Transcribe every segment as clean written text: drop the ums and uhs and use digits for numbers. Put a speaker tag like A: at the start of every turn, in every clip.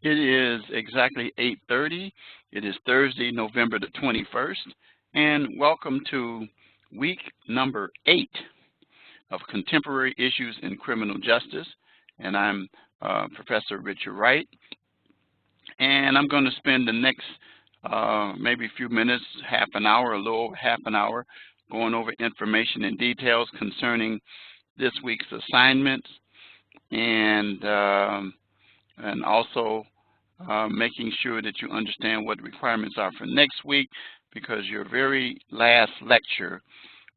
A: It is exactly 8:30. It is Thursday, November the 21st, and welcome to week number 8 of Contemporary Issues in Criminal Justice. And I'm Professor Richard Wright, and I'm going to spend the next maybe a few minutes, half an hour, a little over half an hour, going over information and details concerning this week's assignments, and also making sure that you understand what the requirements are for next week, because your very last lecture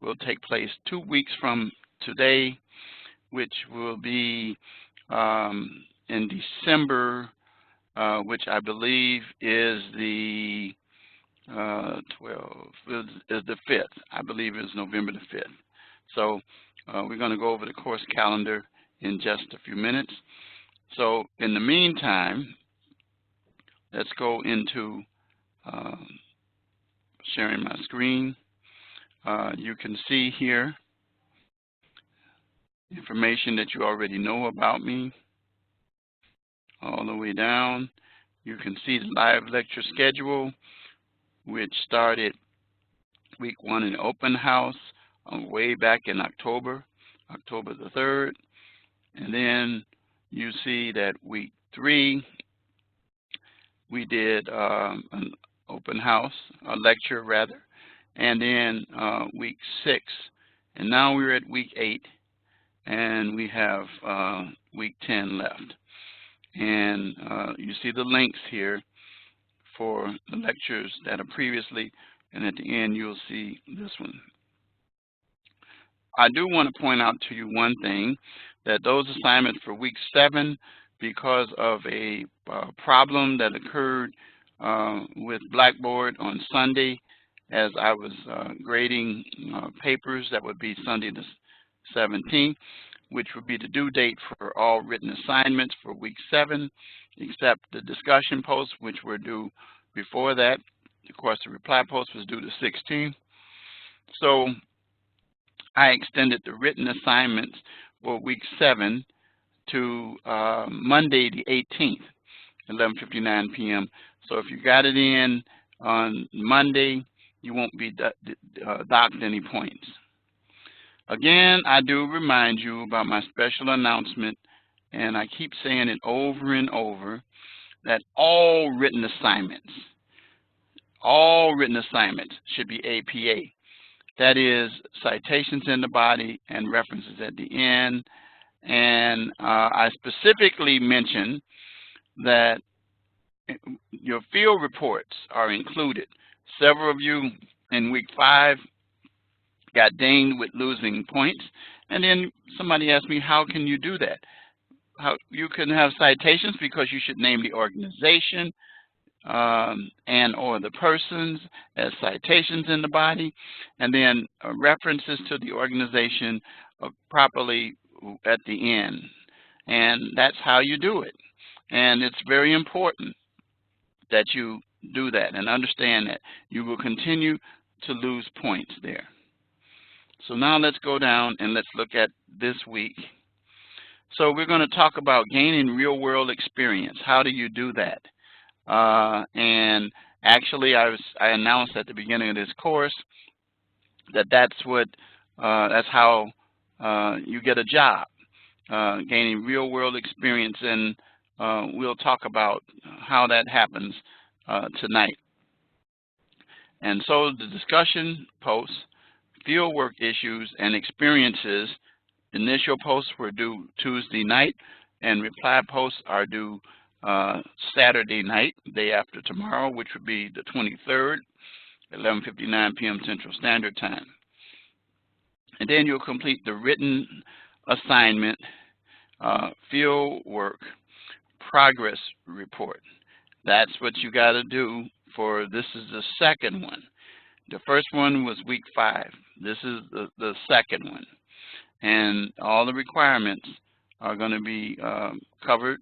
A: will take place 2 weeks from today, which will be in December, which I believe is the 5th. I believe it's November the 5th. So we're going to go over the course calendar in just a few minutes. So in the meantime, let's go into sharing my screen. You can see here information that you already know about me. All the way down, you can see the live lecture schedule, which started week 1 in the open house way back in October the 3rd. And then you see that week 3, we did an open house, a lecture rather, and then week 6, and now we're at week 8, and we have week 10 left. And you see the links here for the lectures that are previously, and at the end you'll see this one. I do want to point out to you one thing, that those assignments for week 7, because of a problem that occurred with Blackboard on Sunday, as I was grading papers, that would be Sunday the 17th, which would be the due date for all written assignments for week 7, except the discussion posts, which were due before that. Of course, the reply post was due the 16th. So I extended the written assignments for week 7 to Monday the 18th, 11:59 p.m. So if you got it in on Monday, you won't be docked any points. Again, I do remind you about my special announcement, and I keep saying it over and over, that all written assignments should be APA. That is, citations in the body and references at the end. And I specifically mentioned that your field reports are included. Several of you in week 5 got dinged with losing points, and then somebody asked me, how can you do that? How you can have citations because you should name the organization and or the persons as citations in the body, and then references to the organization properly at the end. And that's how you do it. And it's very important that you do that and understand that you will continue to lose points there. So now let's go down and let's look at this week. So we're going to talk about gaining real-world experience. How do you do that? And actually, I announced at the beginning of this course that that's how you get a job, gaining real-world experience, and we'll talk about how that happens tonight. And so the discussion posts, fieldwork issues and experiences, initial posts were due Tuesday night, and reply posts are due Saturday night, day after tomorrow, which would be the 23rd, 11:59 p.m. Central Standard Time. And then you'll complete the written assignment, fieldwork, progress report. That's what you got to do for, this is the second one. The first one was week 5. This is the second one. And all the requirements are going to be covered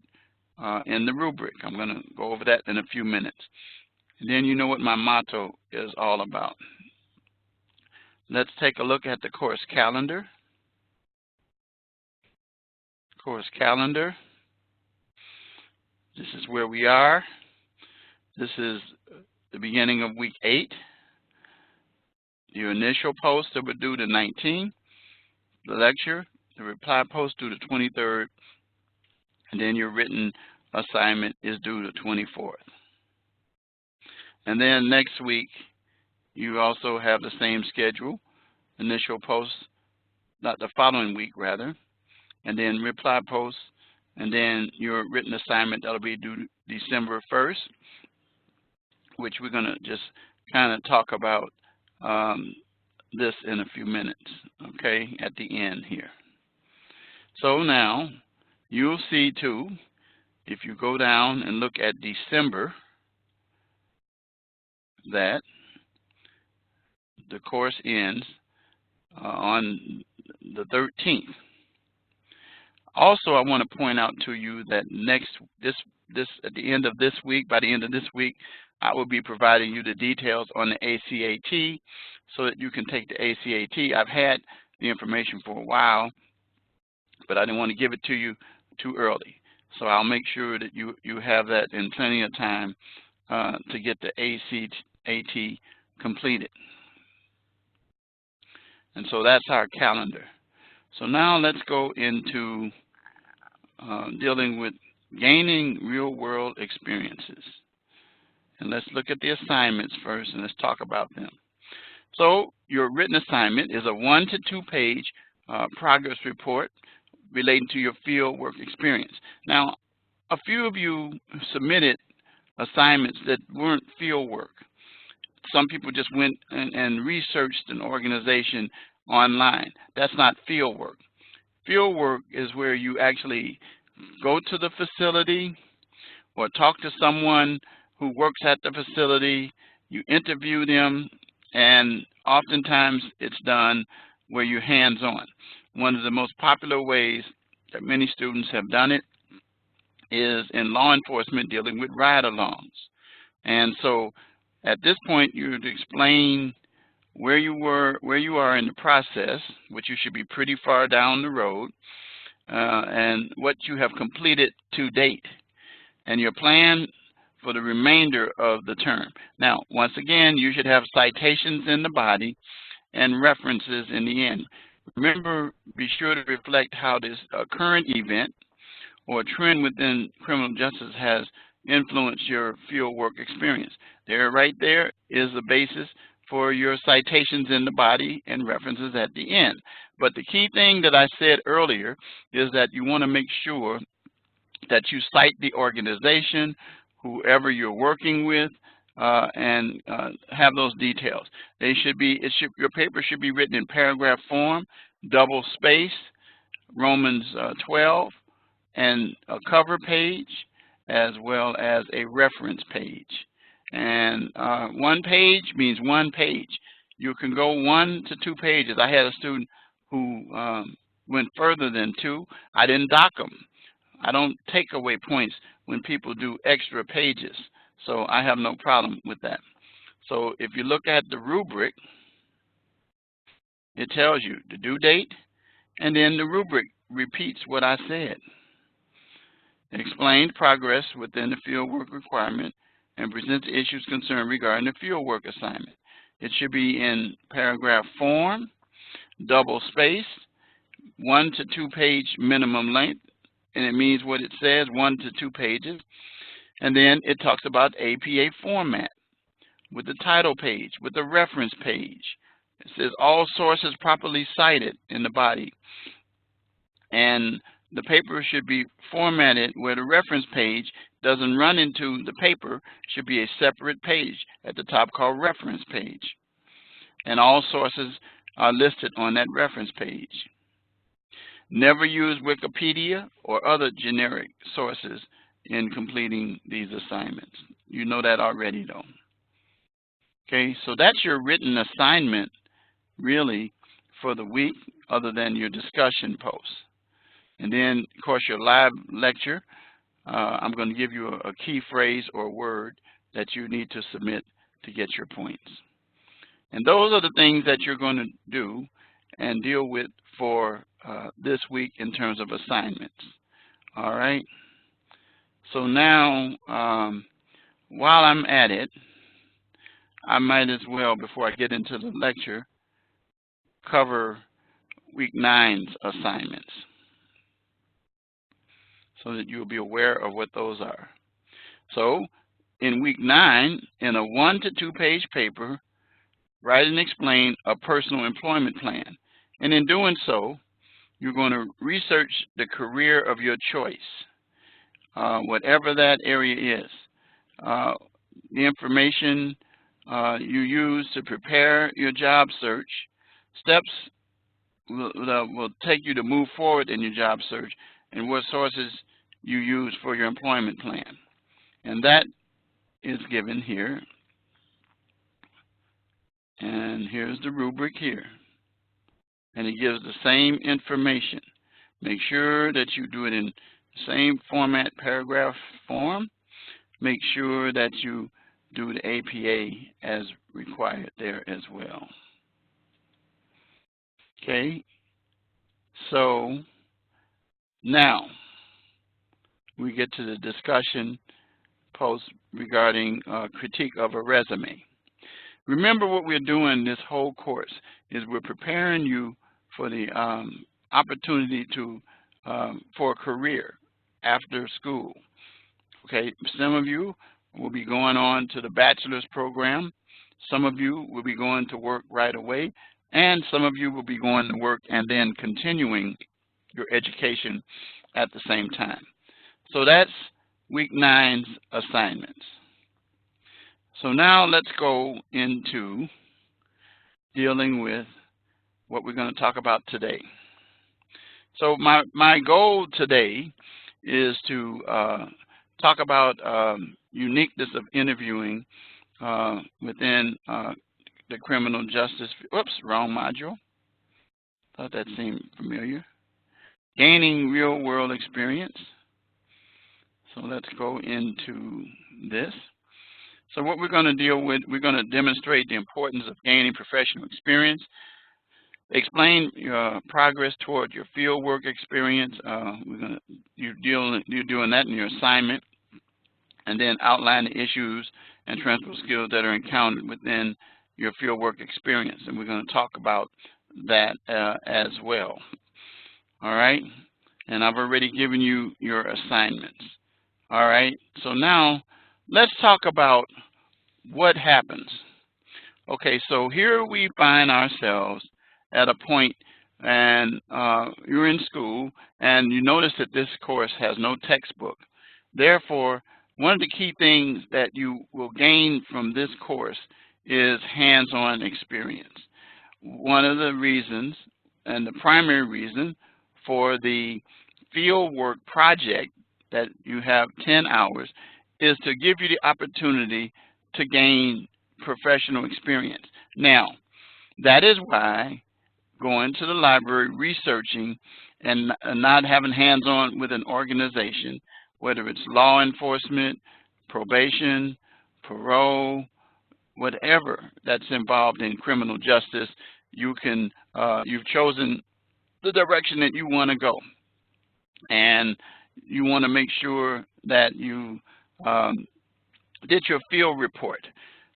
A: in the rubric. I'm going to go over that in a few minutes. And then you know what my motto is all about. Let's take a look at the course calendar. Course calendar. This is where we are. This is the beginning of week 8. Your initial posts that were due the 19th, the lecture, the reply post due the 23rd, and then your written assignment is due the 24th. And then next week, you also have the same schedule, initial post, not the following week rather, and then reply post, and then your written assignment that'll be due December 1st, which we're going to just kind of talk about this in a few minutes, okay, at the end here. So now, you'll see too, if you go down and look at December, that the course ends on the 13th. Also, I want to point out to you that at the end of this week, by the end of this week, I will be providing you the details on the ACAT so that you can take the ACAT. I've had the information for a while, but I didn't want to give it to you too early. So I'll make sure that you have that in plenty of time to get the ACAT completed. And so that's our calendar. So now let's go into dealing with gaining real-world experiences. And let's look at the assignments first, and let's talk about them. So your written assignment is a 1 to 2 page progress report relating to your field work experience. Now, a few of you submitted assignments that weren't field work. Some people just went and researched an organization online. That's not field work. Field work is where you actually go to the facility or talk to someone who works at the facility, you interview them, and oftentimes it's done where you're hands-on. One of the most popular ways that many students have done it is in law enforcement dealing with ride-alongs. And so at this point, you would explain where you are in the process, which you should be pretty far down the road, and what you have completed to date, and your plan for the remainder of the term. Now, once again, you should have citations in the body and references in the end. Remember, be sure to reflect how this current event or trend within criminal justice has influenced your field work experience. There, right there, is the basis for your citations in the body and references at the end. But the key thing that I said earlier is that you want to make sure that you cite the organization, whoever you're working with, and have those details. They should be, your paper should be written in paragraph form, double spaced, Romans 12, and a cover page, as well as a reference page. And 1 page means 1 page. You can go 1 to 2 pages. I had a student who went further than 2. I didn't dock them. I don't take away points when people do extra pages. So I have no problem with that. So if you look at the rubric, it tells you the due date, and then the rubric repeats what I said. Explained progress within the fieldwork requirement and present the issues concerned regarding the fieldwork assignment. It should be in paragraph form, double spaced, 1 to 2 page minimum length, and it means what it says, 1 to 2 pages. And then it talks about APA format with the title page, with the reference page. It says all sources properly cited in the body. And the paper should be formatted where the reference page doesn't run into the paper, should be a separate page at the top called reference page. And all sources are listed on that reference page. Never use Wikipedia or other generic sources in completing these assignments. You know that already though. Okay, so that's your written assignment really for the week, other than your discussion posts. And then, of course, your live lecture, I'm going to give you a key phrase or word that you need to submit to get your points. And those are the things that you're going to do and deal with for this week in terms of assignments. All right? So now, while I'm at it, I might as well, before I get into the lecture, cover week 9's assignments so that you'll be aware of what those are. So in week 9, in a 1 to 2 page paper, write and explain a personal employment plan. And in doing so, you're going to research the career of your choice, whatever that area is. The information you use to prepare your job search, steps will take you to move forward in your job search, and what sources you use for your employment plan. And that is given here. And here's the rubric here. And it gives the same information. Make sure that you do it in the same format, paragraph form. Make sure that you do the APA as required there as well. Okay, so now we get to the discussion post regarding critique of a resume. Remember, what we're doing this whole course is we're preparing you for the opportunity to for a career after school. Okay, some of you will be going on to the bachelor's program. Some of you will be going to work right away, and some of you will be going to work and then continuing your education at the same time. So that's week 9's assignments. So now let's go into dealing with what we're going to talk about today. So my goal today is to talk about uniqueness of interviewing within the criminal justice. Oops, wrong module. Thought that seemed familiar. Gaining real world experience. So let's go into this. So what we're going to deal with, we're going to demonstrate the importance of gaining professional experience, explain your progress toward your fieldwork experience. You're doing that in your assignment, and then outline the issues and transferable skills that are encountered within your fieldwork experience, and we're going to talk about that as well. All right, and I've already given you your assignments. All right, so now let's talk about what happens. Okay, so here we find ourselves at a point, and you're in school, and you notice that this course has no textbook. Therefore, one of the key things that you will gain from this course is hands-on experience. One of the reasons, and the primary reason, for the fieldwork project that you have 10 hours is to give you the opportunity to gain professional experience. Now, that is why going to the library, researching, and not having hands-on with an organization, whether it's law enforcement, probation, parole, whatever that's involved in criminal justice, you've chosen the direction that you want to go, and you want to make sure that you did your field report.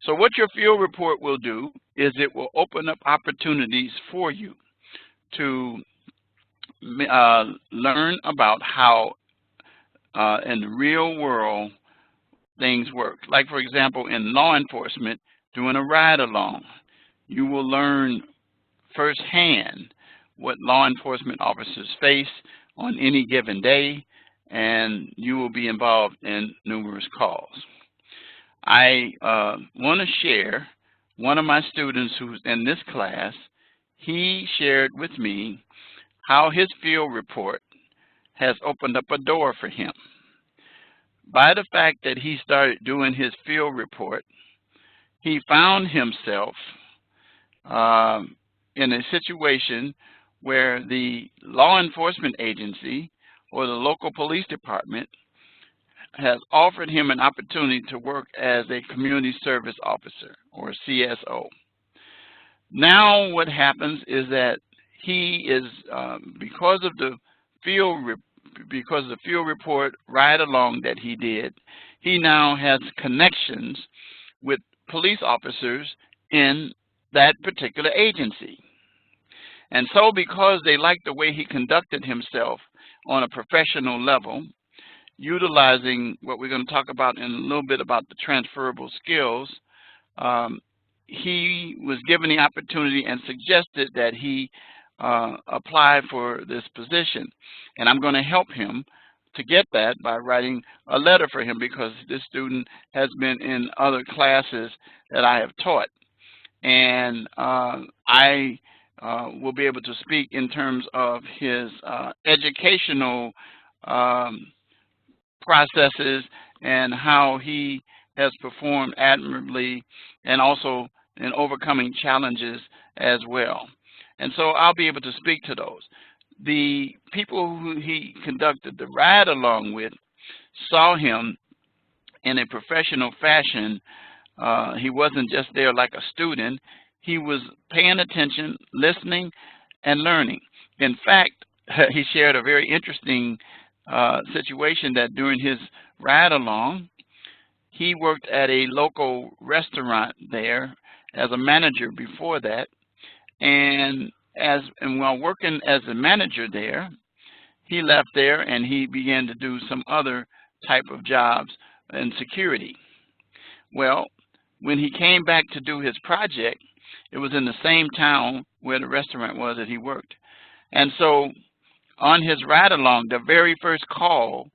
A: So what your field report will do is it will open up opportunities for you to learn about how in the real world things work. Like, for example, in law enforcement, doing a ride-along, you will learn firsthand what law enforcement officers face on any given day, and you will be involved in numerous calls. I want to share one of my students who's in this class. He shared with me how his field report has opened up a door for him. By the fact that he started doing his field report, he found himself in a situation where the law enforcement agency or the local police department has offered him an opportunity to work as a community service officer, or CSO. Now what happens is that he is, because of the field because of the field report ride-along that he did, he now has connections with police officers in that particular agency. And so because they liked the way he conducted himself on a professional level, utilizing what we're going to talk about in a little bit about the transferable skills, he was given the opportunity and suggested that he apply for this position. And I'm going to help him to get that by writing a letter for him, because this student has been in other classes that I have taught. And I will be able to speak in terms of his educational processes and how he has performed admirably, and also in overcoming challenges as well. And so I'll be able to speak to those. The people who he conducted the ride along with saw him in a professional fashion. He wasn't just there like a student. He was paying attention, listening, and learning. In fact, he shared a very interesting situation that during his ride along, he worked at a local restaurant there as a manager before that. And while working as a manager there, he left there and he began to do some other type of jobs in security. Well, when he came back to do his project, it was in the same town where the restaurant was that he worked. And so on his ride along, the very first call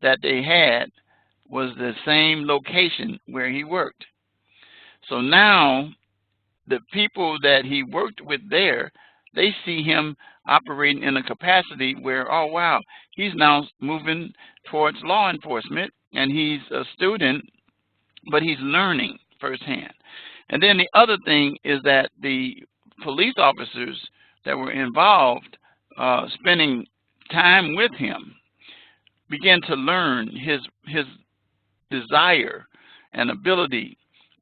A: that they had was the same location where he worked. So now the people that he worked with there, they see him operating in a capacity where, oh wow, he's now moving towards law enforcement, and he's a student, but he's learning firsthand. And then the other thing is that the police officers that were involved, spending time with him, began to learn his desire and ability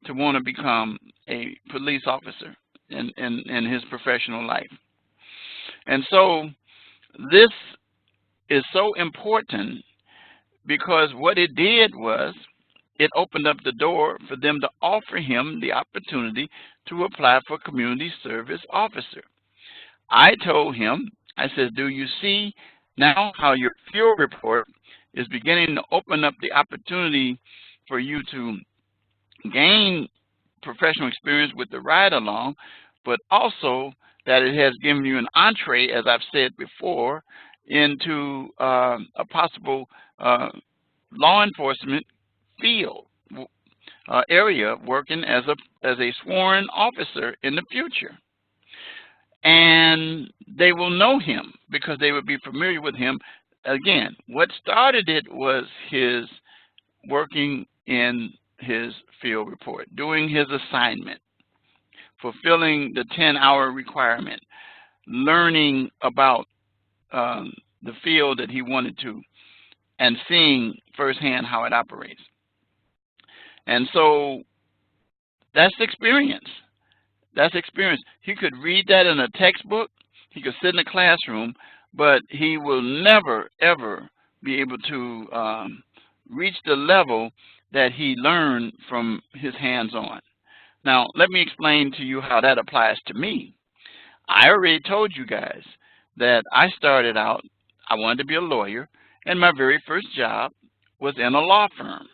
A: to want to become a police officer in his professional life. And so this is so important, because what it did was it opened up the door for them to offer him the opportunity to apply for community service officer. I told him, I said, do you see now how your field report is beginning to open up the opportunity for you to gain professional experience with the ride-along, but also that it has given you an entree, as I've said before, into a possible law enforcement field area, working as a sworn officer in the future. And they will know him because they will be familiar with him. Again, what started it was his working in his field report, doing his assignment, fulfilling the 10-hour requirement, learning about the field that he wanted to, and seeing firsthand how it operates. And so that's experience. That's experience. He could read that in a textbook. He could sit in a classroom, but he will never, ever be able to reach the level that he learned from his hands-on. Now, let me explain to you how that applies to me. I already told you guys that I started out, I wanted to be a lawyer, and my very first job was in a law firm.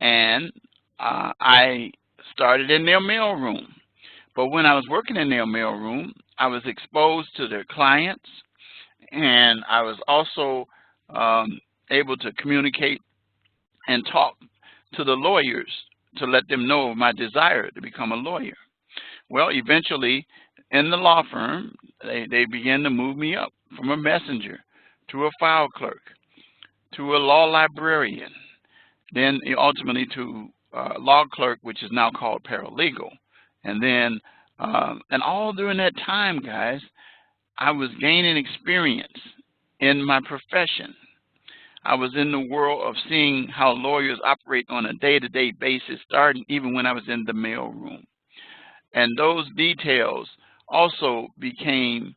A: And I started in their mailroom. But when I was working in their mailroom, I was exposed to their clients, and I was also able to communicate and talk to the lawyers to let them know my desire to become a lawyer. Well, eventually, in the law firm, they began to move me up from a messenger to a file clerk to a law librarian, then ultimately to a law clerk, which is now called paralegal. And then, and all during that time, guys, I was gaining experience in my profession. I was in the world of seeing how lawyers operate on a day-to-day basis, starting even when I was in the mailroom. And those details also became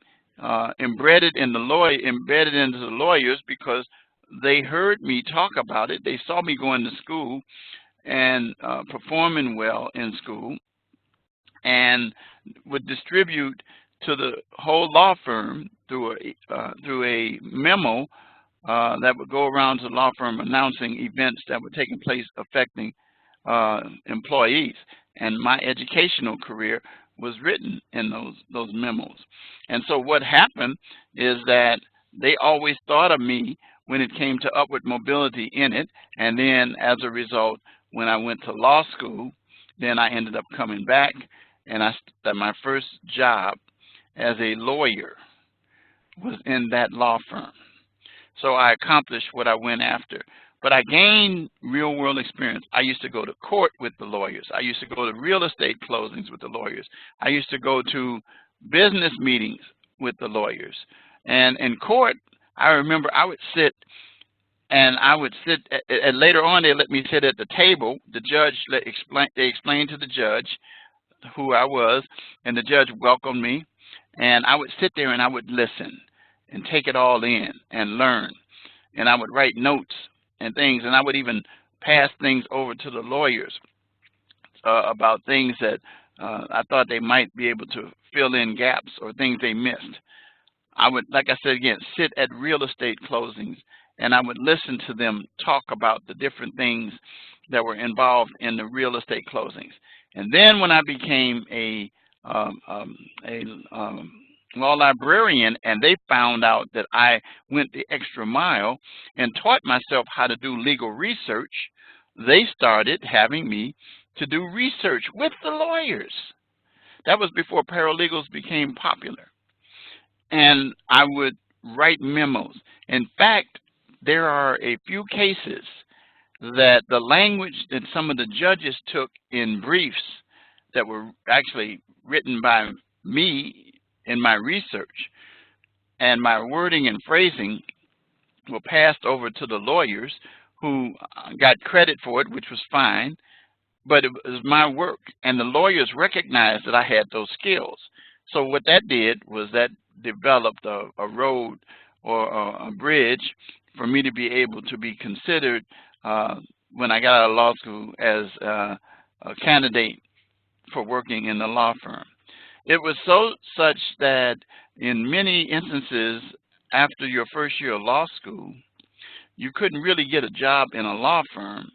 A: embedded into the lawyers because they heard me talk about it. They saw me going to school and performing well in school, and would distribute to the whole law firm through a memo that would go around to the law firm announcing events that were taking place affecting employees. And my educational career was written in those memos. And so what happened is that they always thought of me when it came to upward mobility in it. And then as a result, when I went to law school, then I ended up coming back, and my first job as a lawyer was in that law firm. So I accomplished what I went after. But I gained real-world experience. I used to go to court with the lawyers. I used to go to real estate closings with the lawyers. I used to go to business meetings with the lawyers. And in court, I remember I would sit, and later on they let me sit at the table. The judge, they explained to the judge who I was, and the judge welcomed me. And I would sit there and I would listen and take it all in and learn. And I would write notes and things, and I would even pass things over to the lawyers about things that I thought they might be able to fill in gaps or things they missed. I would, like I said again, sit at real estate closings, and I would listen to them talk about the different things that were involved in the real estate closings. And then when I became a law librarian, and they found out that I went the extra mile and taught myself how to do legal research, they started having me to do research with the lawyers. That was before paralegals became popular. And I would write memos. In fact, there are a few cases that the language that some of the judges took in briefs that were actually written by me in my research, and my wording and phrasing were passed over to the lawyers, who got credit for it, which was fine, but it was my work, and the lawyers recognized that I had those skills. So what that did was that developed a road or a bridge for me to be able to be considered when I got out of law school as a candidate for working in the law firm. It was such that in many instances, after your first year of law school, you couldn't really get a job in a law firm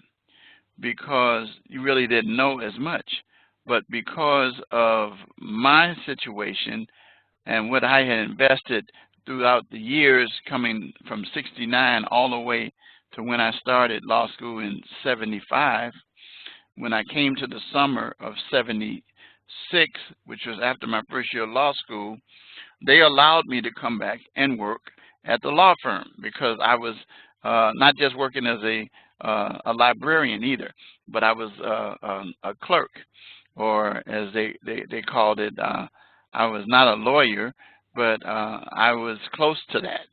A: because you really didn't know as much. But because of my situation and what I had invested throughout the years, coming from '69 all the way to when I started law school in '75, when I came to the summer of '76, which was after my first year of law school, they allowed me to come back and work at the law firm, because I was not just working as a librarian either, but I was a clerk, or as they called it, I was not a lawyer, but I was close to that.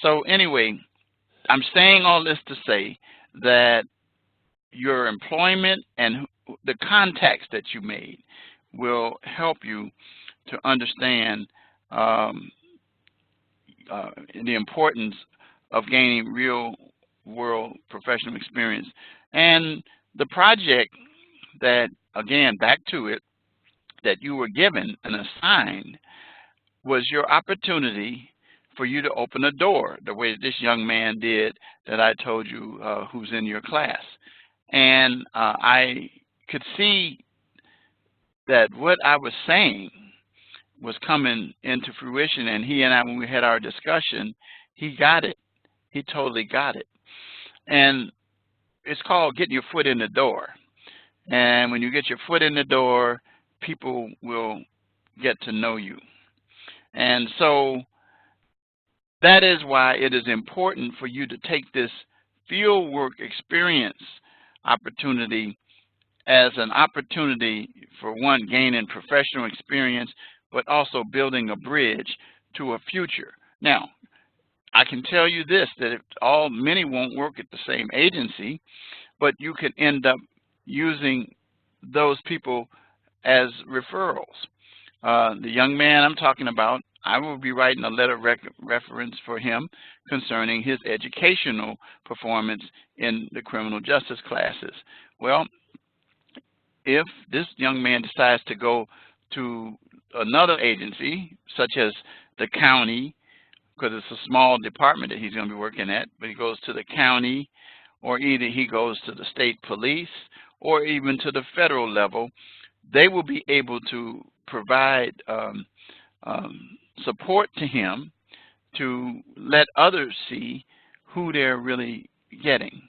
A: So anyway, I'm saying all this to say that your employment and the contacts that you made will help you to understand the importance of gaining real-world professional experience. And the project that, again, back to it, that you were given and assigned was your opportunity for you to open a door, the way that this young man did that I told you who's in your class. And I could see that what I was saying was coming into fruition, and he and I, when we had our discussion, he got it. He totally got it. And it's called getting your foot in the door. And when you get your foot in the door, people will get to know you. And so that is why it is important for you to take this field work experience opportunity as an opportunity for, one, gaining professional experience, but also building a bridge to a future. Now, I can tell you this, that many won't work at the same agency, but you can end up using those people as referrals. The young man I'm talking about, I will be writing a letter reference for him concerning his educational performance in the criminal justice classes. Well, if this young man decides to go to another agency, such as the county, because it's a small department that he's going to be working at, but he goes to the county, or either he goes to the state police, or even to the federal level, they will be able to provide support to him to let others see who they're really getting.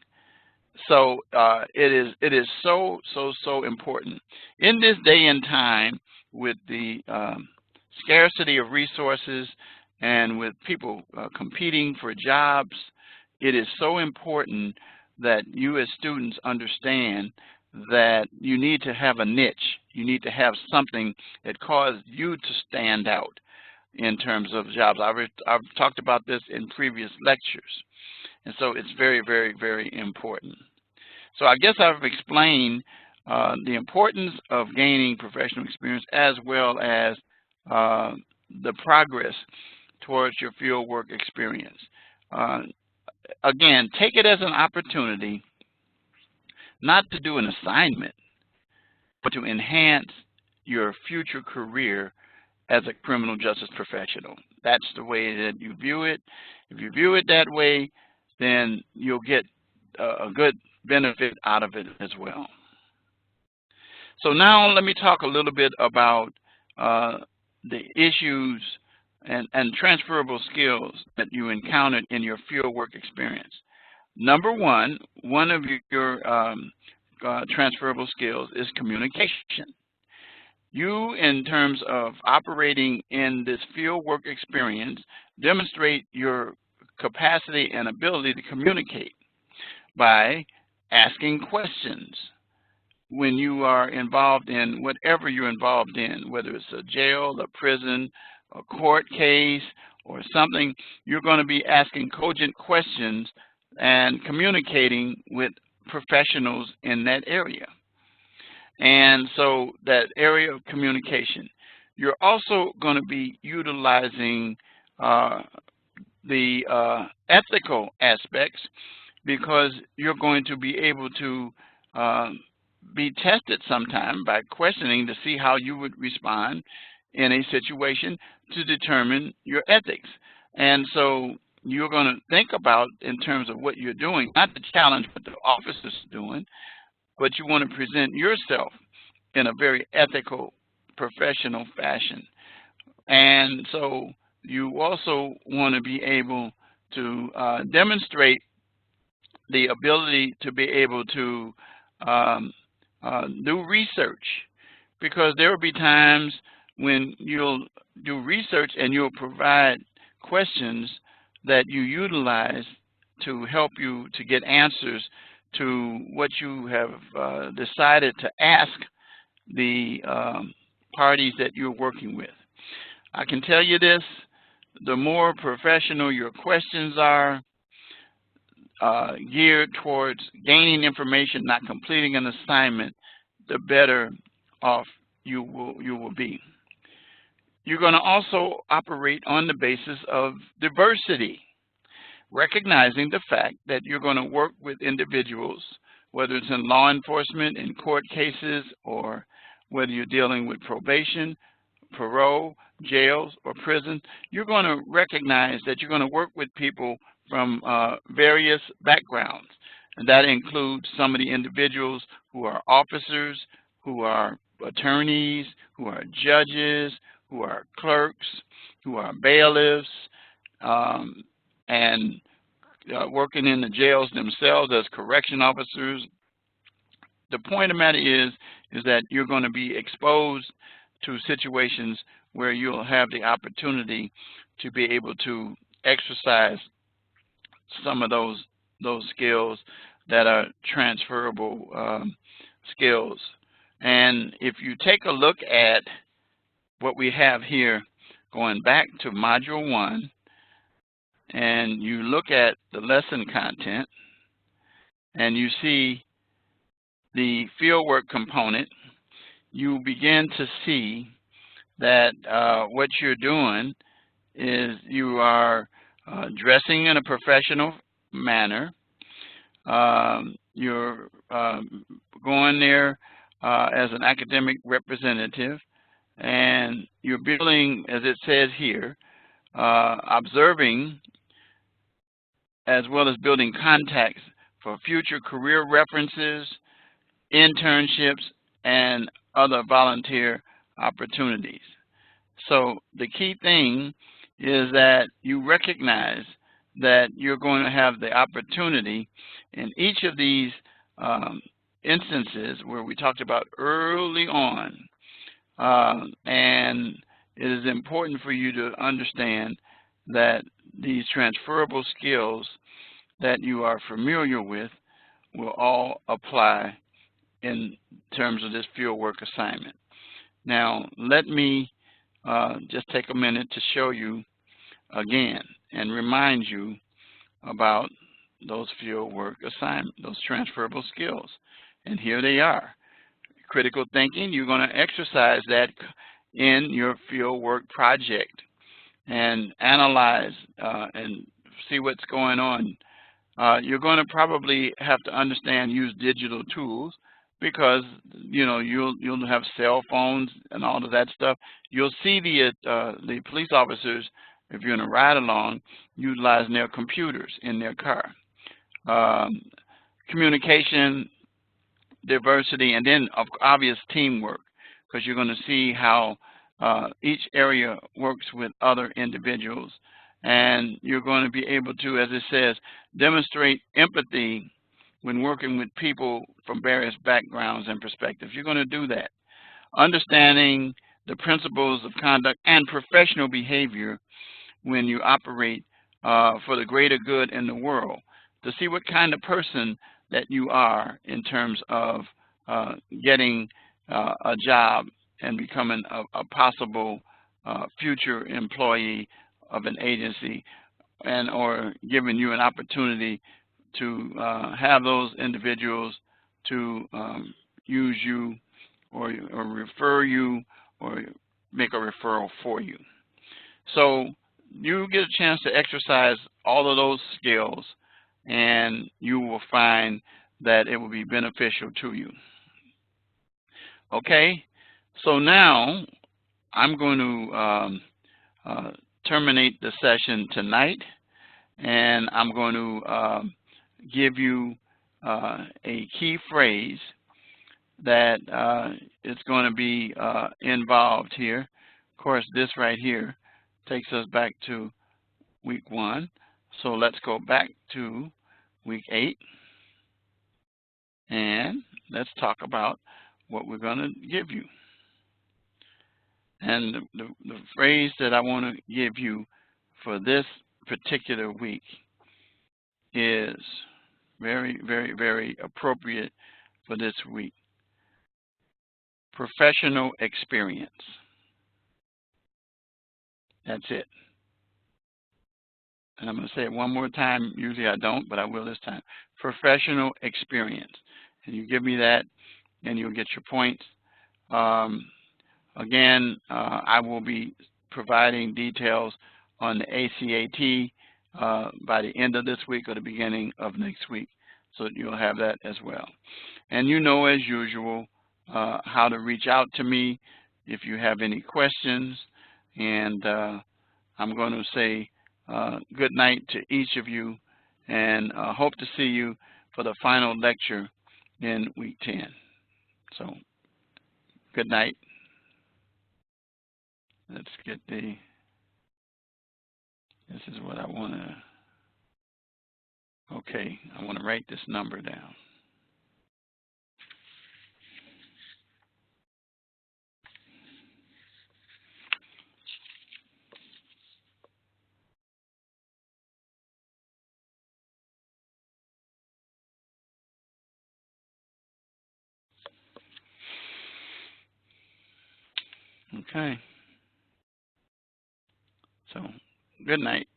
A: So it is so important in this day and time with the scarcity of resources and with people competing for jobs. It is so important that you as students understand that you need to have a niche. You need to have something that causes you to stand out in terms of jobs. I've talked about this in previous lectures. And so it's very, very, very important. So I guess I've explained the importance of gaining professional experience as well as the progress towards your fieldwork experience. Again, take it as an opportunity not to do an assignment, but to enhance your future career as a criminal justice professional. That's the way that you view it. If you view it that way, then you'll get a good benefit out of it as well. So now let me talk a little bit about the issues and transferable skills that you encountered in your fieldwork experience. Number one of your transferable skills is communication. You, in terms of operating in this fieldwork experience, demonstrate your capacity and ability to communicate by asking questions when you are involved in whatever you're involved in, whether it's a jail, a prison, a court case, or something. You're going to be asking cogent questions and communicating with professionals in that area. And so that area of communication. You're also going to be utilizing the ethical aspects, because you're going to be able to be tested sometime by questioning to see how you would respond in a situation to determine your ethics. And so you're going to think about, in terms of what you're doing, not to challenge what the officer's doing, but you want to present yourself in a very ethical, professional fashion. And so you also want to be able to demonstrate the ability to be able to do research, because there will be times when you'll do research and you'll provide questions that you utilize to help you to get answers to what you have decided to ask the parties that you're working with. I can tell you this: the more professional your questions are, geared towards gaining information, not completing an assignment, the better off you will be. You're going to also operate on the basis of diversity, recognizing the fact that you're going to work with individuals, whether it's in law enforcement, in court cases, or whether you're dealing with probation, parole, jails, or prison. You're going to recognize that you're going to work with people from various backgrounds, and that includes some of the individuals who are officers, who are attorneys, who are judges, who are clerks, who are bailiffs, and working in the jails themselves as correction officers. The point of the matter is that you're going to be exposed to situations where you'll have the opportunity to be able to exercise some of those skills that are transferable skills. And if you take a look at what we have here, going back to Module 1, and you look at the lesson content, and you see the fieldwork component, you begin to see that what you're doing is you are dressing in a professional manner. You're going there as an academic representative, and you're building, as it says here, observing as well as building contacts for future career references, internships, and other volunteer opportunities. So the key thing is that you recognize that you're going to have the opportunity in each of these instances where we talked about early on. And it is important for you to understand that these transferable skills that you are familiar with will all apply in terms of this fieldwork assignment. Now, let me just take a minute to show you again and remind you about those fieldwork assignments, those transferable skills. And here they are. Critical thinking, you're going to exercise that in your fieldwork project and analyze and see what's going on. You're going to probably have to understand, use digital tools, because you'll have cell phones and all of that stuff. You'll see the police officers, if you're in a ride along, utilizing their computers in their car. Communication, diversity, and then obvious teamwork, because you're going to see how each area works with other individuals, and you're going to be able to, as it says, demonstrate empathy when working with people from various backgrounds and perspectives. You're going to do that. Understanding the principles of conduct and professional behavior when you operate for the greater good in the world, to see what kind of person that you are in terms of getting a job and becoming a possible future employee of an agency, and or giving you an opportunity to have those individuals to use you or refer you or make a referral for you. So you get a chance to exercise all of those skills, and you will find that it will be beneficial to you. Okay, so now I'm going to terminate the session tonight, and I'm going to give you a key phrase that is going to be involved here. Of course, this right here takes us back to week 1. So let's go back to week 8, and let's talk about what we're going to give you. And the phrase that I want to give you for this particular week is very, very, very appropriate for this week. Professional experience. That's it. And I'm going to say it one more time. Usually I don't, but I will this time. Professional experience. And you give me that, and you'll get your points. Again, I will be providing details on the ACAT by the end of this week or the beginning of next week, so that you'll have that as well. And you know, as usual, how to reach out to me if you have any questions. And I'm going to say good night to each of you, and hope to see you for the final lecture in week 10. So, good night. Let's get this is what I want to, okay, I want to write this number down. Okay. So, good night.